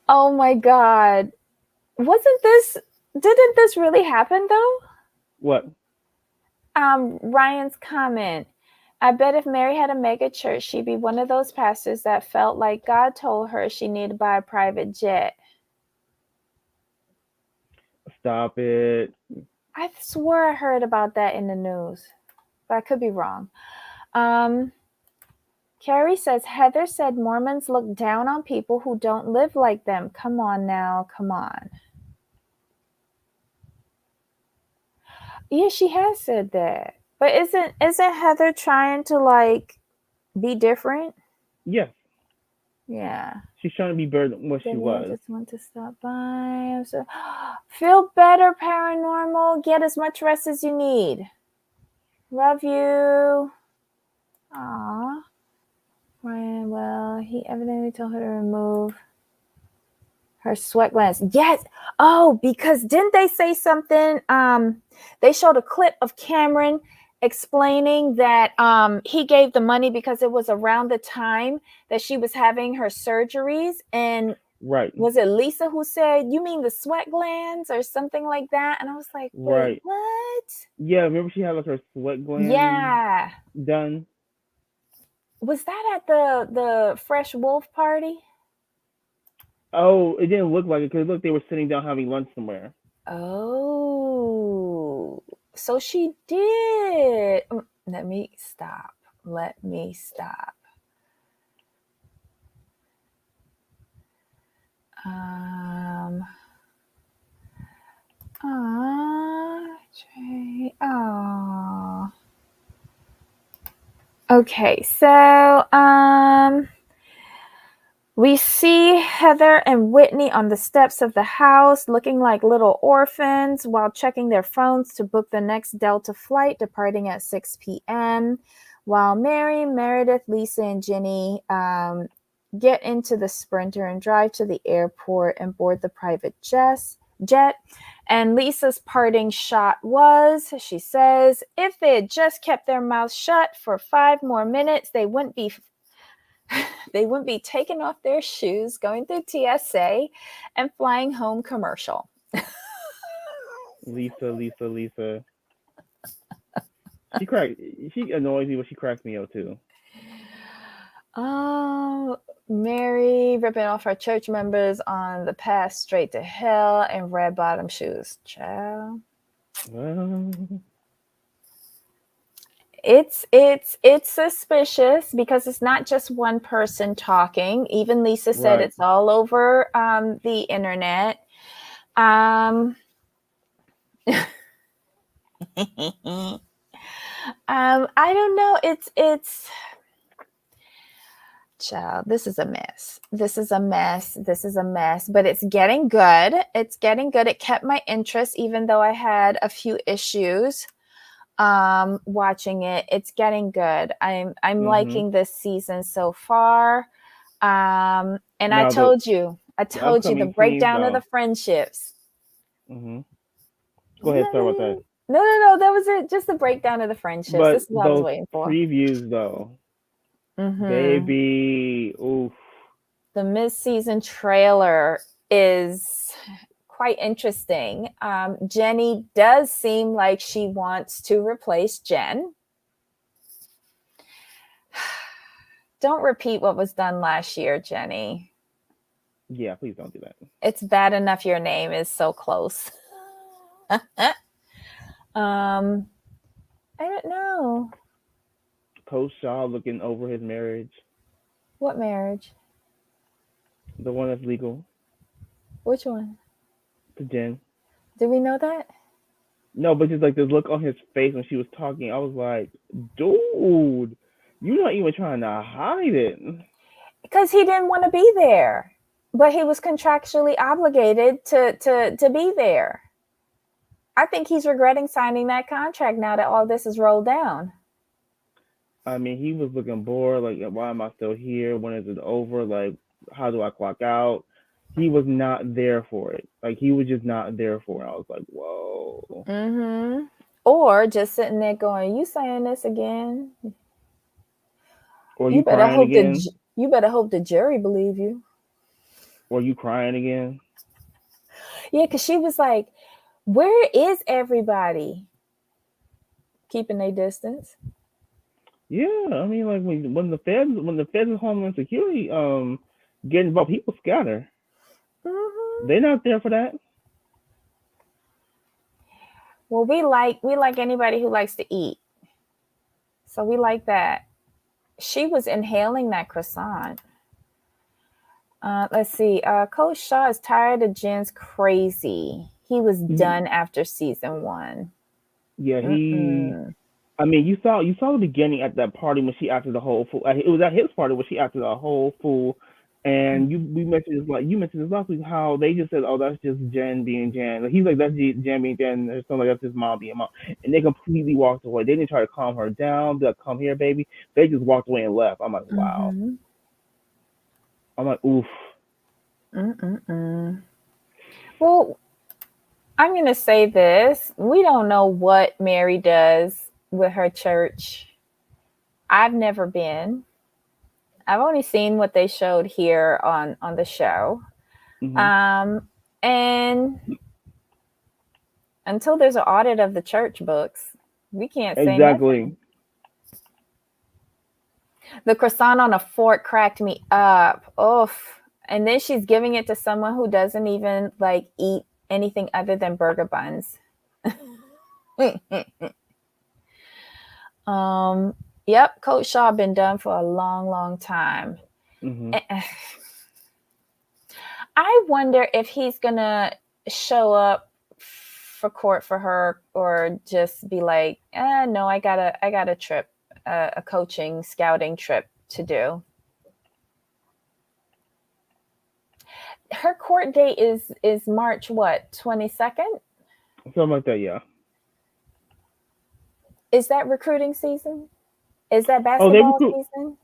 Oh my god. Wasn't this didn't this really happen though? What? Ryan's comment. I bet if Mary had a mega church, she'd be one of those pastors that felt like God told her she needed to buy a private jet. Stop it. I swore I heard about that in the news, but I could be wrong. Um, Carrie says Heather said Mormons look down on people who don't live like them. Come on now, come on. Yeah, she has said that. But isn't Heather trying to like be different? Yes. Yeah. She's trying to be better than what she Debbie, I was. just want to stop by. I'm so feel better, paranormal. Get as much rest as you need. Love you. Aw. Ryan, well, he evidently told her to remove. Her sweat glands. Yes. Oh, because didn't they say something? They showed a clip of Cameron explaining that he gave the money because it was around the time that she was having her surgeries. And Right, was it Lisa who said, "You mean the sweat glands," or something like that? And I was like, wait, right. what? Yeah, remember she had like her sweat gland Yeah. done. Was that at the Fresh Wolf party? Oh, it didn't look like it because look, they were sitting down having lunch somewhere. Oh, so she did. Let me stop. Let me stop. Um, Trey. Oh. Okay, so we see Heather and Whitney on the steps of the house looking like little orphans while checking their phones to book the next Delta flight departing at 6 p.m. While Mary, Meredith, Lisa, and Ginny get into the Sprinter and drive to the airport and board the private jet. And Lisa's parting shot was, she says, if they had just kept their mouths shut for 5 more minutes, they wouldn't be taking off their shoes, going through TSA, and flying home commercial. Lisa, Lisa, Lisa. She cracked. She annoys me, but she cracks me up too. Oh, Mary ripping off her church members on the path straight to hell in red bottom shoes. Child. Well, It's suspicious because it's not just one person talking. Even Lisa said right. it's all over the internet. Um, I don't know. It's child. This is a mess. This is a mess. This is a mess. But it's getting good. It's getting good. It kept my interest, even though I had a few issues watching it. It's getting good. I'm Mhm. liking this season so far. And Now I the told you the upcoming scenes breakdown of the though. friendships. Mhm. Go ahead. Sorry about that. No, no, that was it. Just the breakdown of the friendships. But This is what I was those waiting for. previews though, they Mm-hmm. be oof. The mid-season trailer is quite interesting. Jenny does seem like she wants to replace Jen. Don't repeat what was done last year, Jenny. Yeah, please don't do that. It's bad enough your name is so close. um, I don't know. Coach Shaw looking over his marriage, What marriage? the one that's legal Which one? to Jen. Did we know that? No, but just like the look on his face when she was talking, I was like, dude, you're not even trying to hide it. Because he didn't want to be there, but he was contractually obligated to be there. I think he's regretting signing that contract now that all this is rolled down. I mean, he was looking bored. Like, why am I still here? When is it over? Like, how do I clock out? He was not there for it. Like, he was just not there for it. I was like, whoa. Mm-hmm. Or just sitting there going, "You saying this again? Or You you better crying hope the again? you better hope the jury believe you." Or you crying again? Yeah, because she was like, "Where is everybody keeping their distance?" Yeah, I mean, like when the feds and Homeland Security get involved, people scatter. Mm-hmm. They're not there for that. Well, we like anybody who likes to eat, so we like that. She was inhaling that croissant. Let's see. Coach Shaw is tired of Jen's crazy. He was done after season one. Yeah, he. Mm-mm. I mean, you saw the beginning at that party when she acted a whole fool. It was at his party when she acted a whole fool. And you mentioned this last week how they just said, oh, that's just Jen being Jen. Like, he's like, that's Jen being Jen. Or something like that's his mom being mom. And they completely walked away. They didn't try to calm her down. Be like, come here, baby. They just walked away and left. I'm like, wow. Mm-hmm. I'm like, oof. Mm-mm-mm. Well, I'm going to say this. We don't know what Mary does with her church. I've never been. I've only seen what they showed here on the show. Hmm. Um, and until there's an audit of the church books, we can't say nothing. Exactly. The croissant on a fork cracked me up. Oof. And then she's giving it to someone who doesn't even like eat anything other than burger buns. um, yep, Coach Shaw been done for a long, long time. Hmm. I wonder if he's gonna show up for court for her, or just be like, no, I got a trip, a coaching scouting trip to do. Her court date is March what, 22nd? Something like that. Yeah. Is that recruiting season? Is that Oh, they basketball recruit. season?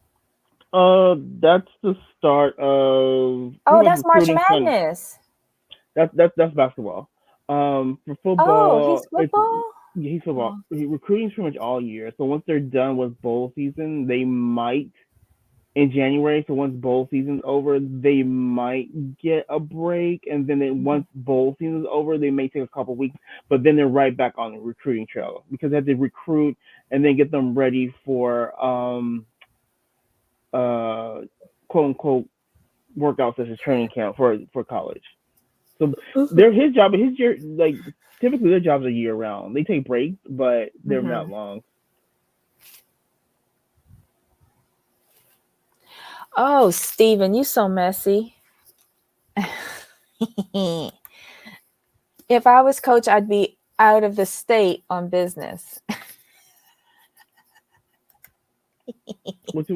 That's the start of pretty Oh, much that's March recruiting fun. Madness. That's basketball. For Oh, football, he's it's football. yeah, he's football. Oh. Recruiting's pretty much all year. So once they're done with bowl season, they might in January. So once bowl season's over, they might get a break, and then once bowl season's over, they may take a couple weeks. But then they're right back on the recruiting trail because they have to recruit and then get them ready for uh quote unquote workouts such as training camp for college. So they're his job, his year like typically their jobs are year round. They take breaks, but they're Mm-hmm. not long. Oh, Steven, you so messy. If I was coach, I'd be out of the state on business. Which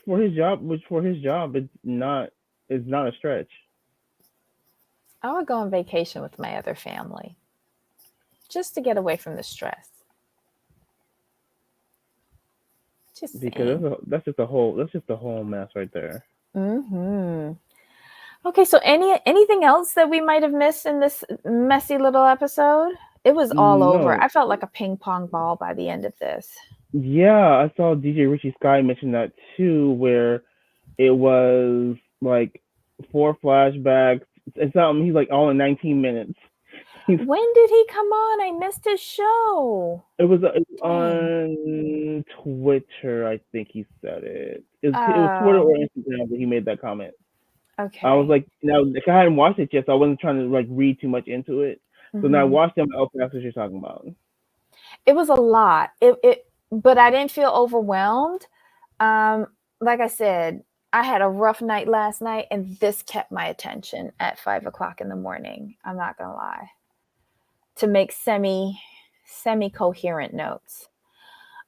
for his job, it's not a stretch I would go on vacation with my other family just to get away from the stress. Just because saying. that's just a whole mess right there. Hmm. Okay, so anything else that we might have missed in this messy little episode? It was all over. No, I felt like a ping pong ball by the end of this. yeah, I saw DJ Richie Sky mention that too, where it was like four flashbacks. It's something he's like all in 19 minutes. He's When did he come on? I missed his show. it was Dang. on Twitter, I think he said it. It was Twitter or Oh, Instagram that he made that comment. I was okay. like, now like, I hadn't watched it yet, so I wasn't trying to like read too much into it. So now I Hmm. watched them. Oh, that's what you're talking about. It was a lot. But I didn't feel overwhelmed. Um, like I said, I had a rough night last night, and this kept my attention at 5 o'clock in the morning. I'm not gonna lie. To make semi coherent notes.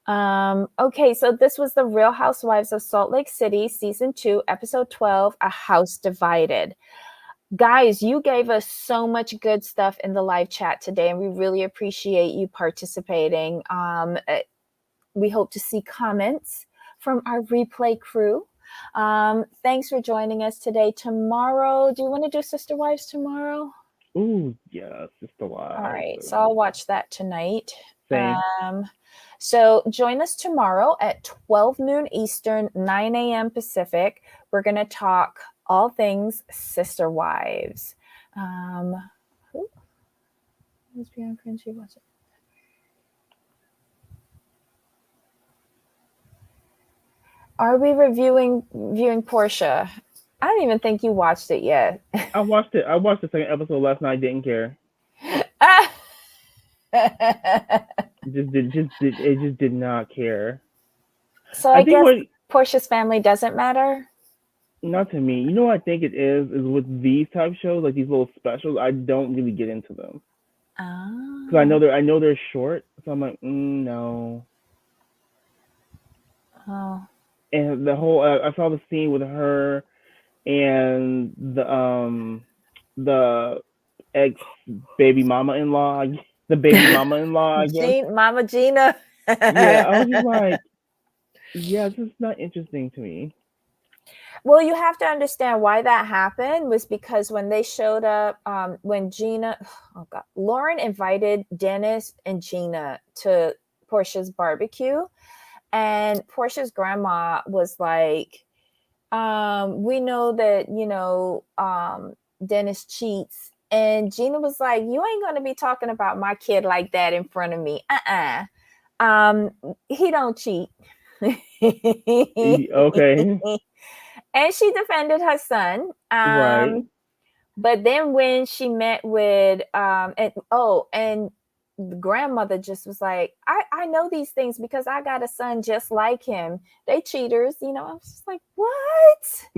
Okay, so this was the Real Housewives of Salt Lake City, season 2, episode 12, A House Divided. Guys, you gave us so much good stuff in the live chat today, and we really appreciate you participating. We hope to see comments from our replay crew. Thanks for joining us today. Tomorrow, do you want to do Sister Wives tomorrow? Ooh, yes, it's the All live. right, so I'll watch that tonight. Same. So join us tomorrow at 12 noon Eastern, 9 a.m. Pacific. We're going to talk all things Sister Wives. Who's beyond cringy? Watch it. Are we viewing Portia? I don't even think you watched it yet. I watched it. I watched the second episode last night. Didn't care. It just did not care. So I I think guess what Portia's family doesn't matter. not to me. You know what I think it is with these type shows like these little specials. I don't really get into them because Oh, I know they're short. So I'm like, no. oh. And the whole I saw the scene with her and the ex baby mama in law, the baby mama in law, I guess. Mama Gina. Yeah, I was just like, yeah, this is not interesting to me. Well, you have to understand why that happened was because when they showed up, when Gina, oh God, Lauren invited Dennis and Gina to Portia's barbecue, and Portia's grandma was like, we know that, Dennis cheats. And Gina was like, you ain't going to be talking about my kid like that in front of me. He don't cheat. Okay. And she defended her son. Right. But then when she met with and the grandmother just was like, I know these things because I got a son just like him. They cheaters, I was just like, what?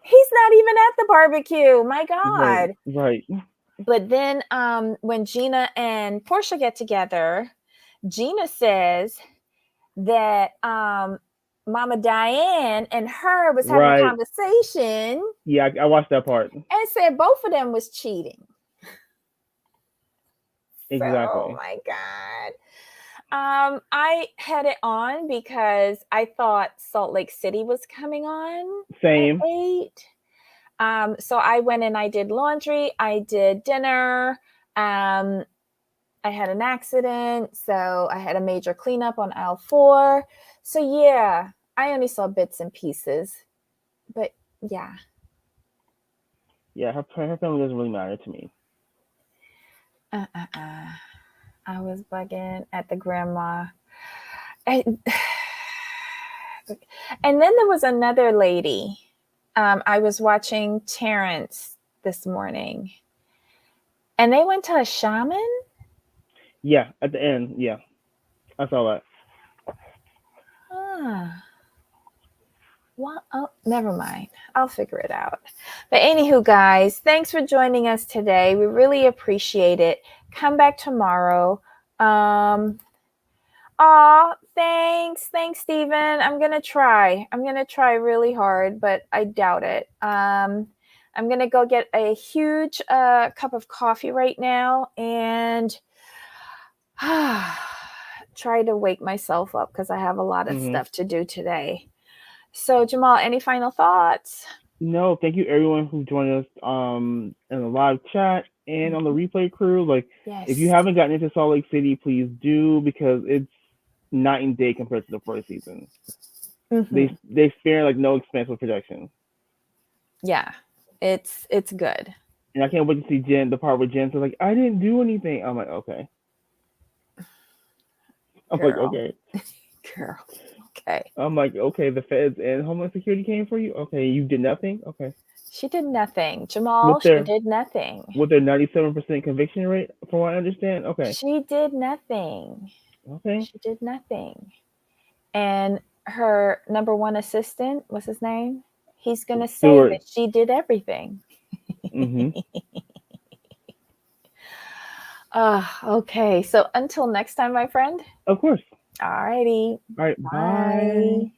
He's not even at the barbecue. My Right. God. Right. But then when Gina and Portia get together, Gina says that Mama Diane and her was having a Right. conversation Yeah, I watched that part. and said both of them was cheating. So, oh Exactly. my God. I had it on because I thought Salt Lake City was coming on at Same. 8. So I went and I did laundry, I did dinner. Um, I had an accident, so I had a major cleanup on aisle 4. So yeah, I only saw bits and pieces. But yeah. Yeah, her family doesn't really matter to me. I was bugging at the grandma. And, and then there was another lady. I was watching Terrence this morning, and they went to a shaman. Yeah, at the end, yeah, I saw that. Ah, well, oh, never mind. I'll figure it out. But anywho, guys, thanks for joining us today. We really appreciate it. Come back tomorrow. Thanks, Stephen. I'm gonna try. I'm gonna try really hard, but I doubt it. I'm gonna go get a huge cup of coffee right now and try to wake myself up because I have a lot of Mhm. stuff to do today. So, Jamal, any final thoughts? No, thank you everyone who joined us in the live chat and on the replay crew. Like, if you Yes. haven't gotten into Salt Lake City, please do because it's night and day compared to the first season. Mm-hmm. They spare like no expense with production. Yeah, it's good. And I can't wait to see Jen, the part where Jen's like, I didn't do anything. I'm like, okay. I'm like, Girl, okay. girl. Okay. I'm like, okay, the feds and Homeland Security came for you? Okay, you did nothing? Okay. She did nothing. Jamal, With she their did nothing. 97% conviction rate, from what I understand? Okay. She did nothing. Okay. She did nothing. And her number one assistant, what's his name? He's going to say Stewart. that she did everything. Mhm. Okay. So until next time, my friend. Of course. All righty. All right. Bye. Bye.